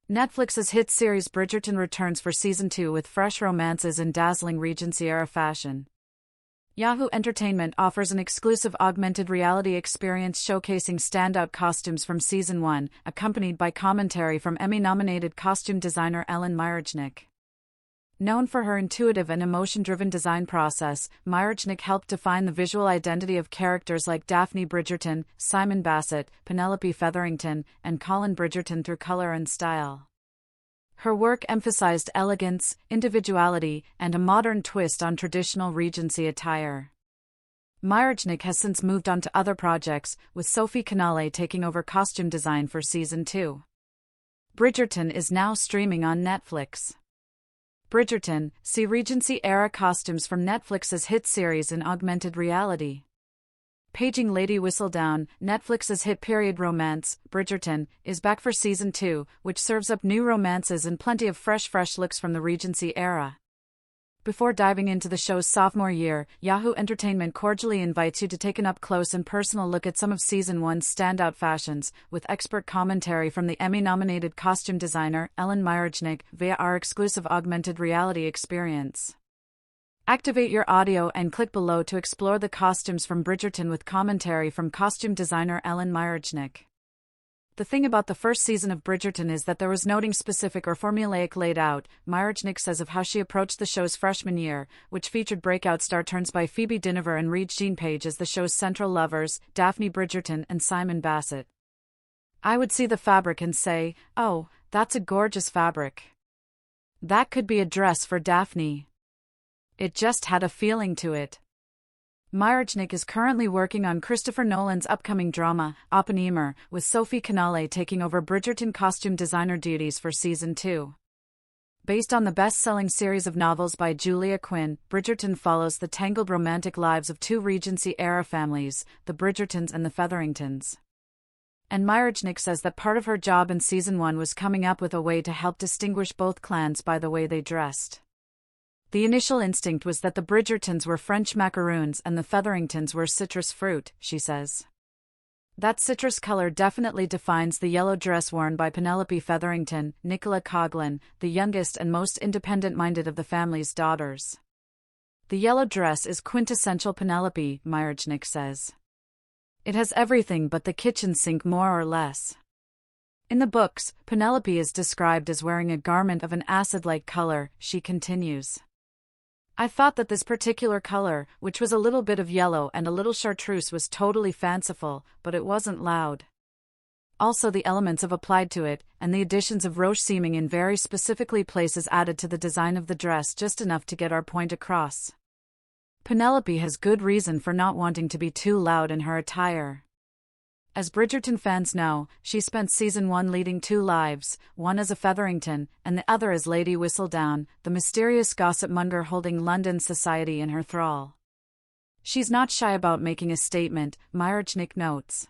Netflix's hit series Bridgerton returns for season 2 with fresh romances in dazzling Regency-era fashion. Yahoo Entertainment offers an exclusive augmented reality experience showcasing standout costumes from season 1, accompanied by commentary from Emmy-nominated costume designer Ellen Meyerchnik. Known for her intuitive and emotion-driven design process, Meyerchnik helped define the visual identity of characters like Daphne Bridgerton, Simon Bassett, Penelope Featherington, and Colin Bridgerton through color and style. Her work emphasized elegance, individuality, and a modern twist on traditional Regency attire. Meyerchnik has since moved on to other projects, with Sophie Canale taking over costume design for season 2. Bridgerton is now streaming on Netflix. Bridgerton, see Regency-era costumes from Netflix's hit series in augmented reality. Paging Lady Whistledown, Netflix's hit period romance, Bridgerton, is back for season 2, which serves up new romances and plenty of fresh looks from the Regency era. Before diving into the show's sophomore year, Yahoo Entertainment cordially invites you to take an up-close and personal look at some of Season 1's standout fashions, with expert commentary from the Emmy-nominated costume designer Ellen Meyerchnik via our exclusive augmented reality experience. Activate your audio and click below to explore the costumes from Bridgerton with commentary from costume designer Ellen Meyerchnik. The thing about the first season of Bridgerton is that there was nothing specific or formulaic laid out, Meyerchnik says of how she approached the show's freshman year, which featured breakout star turns by Phoebe Dynevor and Regé Page as the show's central lovers, Daphne Bridgerton and Simon Bassett. I would see the fabric and say, oh, that's a gorgeous fabric. That could be a dress for Daphne. It just had a feeling to it. Meyerchnik is currently working on Christopher Nolan's upcoming drama, Oppenheimer, with Sophie Canale taking over Bridgerton costume designer duties for season 2. Based on the best-selling series of novels by Julia Quinn, Bridgerton follows the tangled romantic lives of two Regency-era families, the Bridgertons and the Featheringtons. And Meyerchnik says that part of her job in season 1 was coming up with a way to help distinguish both clans by the way they dressed. The initial instinct was that the Bridgertons were French macaroons and the Featheringtons were citrus fruit, she says. That citrus color definitely defines the yellow dress worn by Penelope Featherington, Nicola Coughlan, the youngest and most independent-minded of the family's daughters. The yellow dress is quintessential Penelope, Meyerchnik says. It has everything but the kitchen sink more or less. In the books, Penelope is described as wearing a garment of an acid-like color, she continues. I thought that this particular color, which was a little bit of yellow and a little chartreuse, was totally fanciful, but it wasn't loud. Also the elements of applied to it, and the additions of roche seaming in very specifically places added to the design of the dress just enough to get our point across. Penelope has good reason for not wanting to be too loud in her attire. As Bridgerton fans know, she spent season 1 leading two lives, one as a Featherington, and the other as Lady Whistledown, the mysterious gossip monger holding London society in her thrall. She's not shy about making a statement, Meyerchnik notes.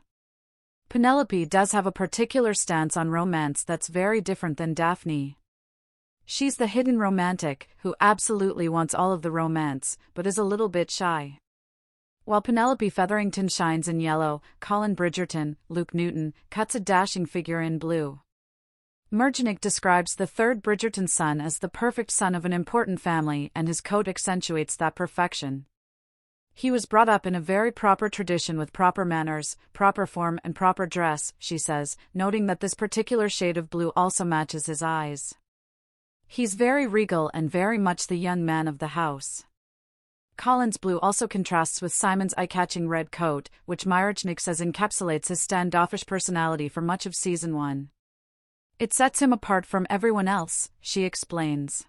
Penelope does have a particular stance on romance that's very different than Daphne. She's the hidden romantic, who absolutely wants all of the romance, but is a little bit shy. While Penelope Featherington shines in yellow, Colin Bridgerton, Luke Newton, cuts a dashing figure in blue. Meyerchnik describes the third Bridgerton son as the perfect son of an important family, and his coat accentuates that perfection. He was brought up in a very proper tradition with proper manners, proper form and proper dress, she says, noting that this particular shade of blue also matches his eyes. He's very regal and very much the young man of the house. Colin's blue also contrasts with Simon's eye-catching red coat, which Meyerchnik says encapsulates his standoffish personality for much of season 1. It sets him apart from everyone else, she explains.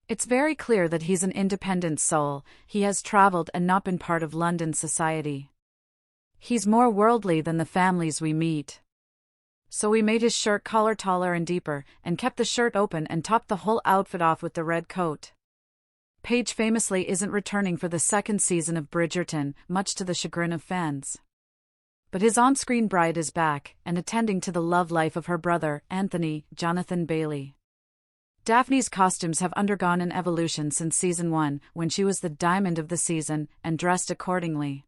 It's very clear that he's an independent soul, he has traveled and not been part of London society. He's more worldly than the families we meet. So we made his shirt collar taller and deeper, and kept the shirt open and topped the whole outfit off with the red coat. Page famously isn't returning for the second season of Bridgerton, much to the chagrin of fans. But his on-screen bride is back, and attending to the love life of her brother, Anthony, Jonathan Bailey. Daphne's costumes have undergone an evolution since season 1, when she was the diamond of the season, and dressed accordingly.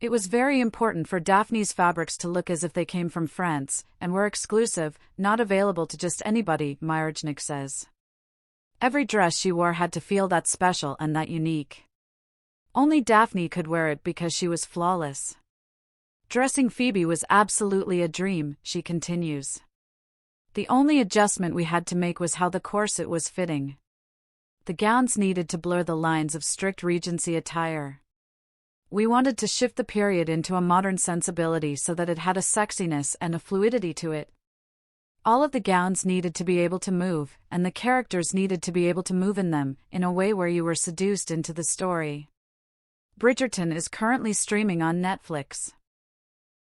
It was very important for Daphne's fabrics to look as if they came from France, and were exclusive, not available to just anybody, Myrjnik says. Every dress she wore had to feel that special and that unique. Only Daphne could wear it because she was flawless. Dressing Phoebe was absolutely a dream, she continues. The only adjustment we had to make was how the corset was fitting. The gowns needed to blur the lines of strict Regency attire. We wanted to shift the period into a modern sensibility so that it had a sexiness and a fluidity to it. All of the gowns needed to be able to move, and the characters needed to be able to move in them, in a way where you were seduced into the story. Bridgerton is currently streaming on Netflix.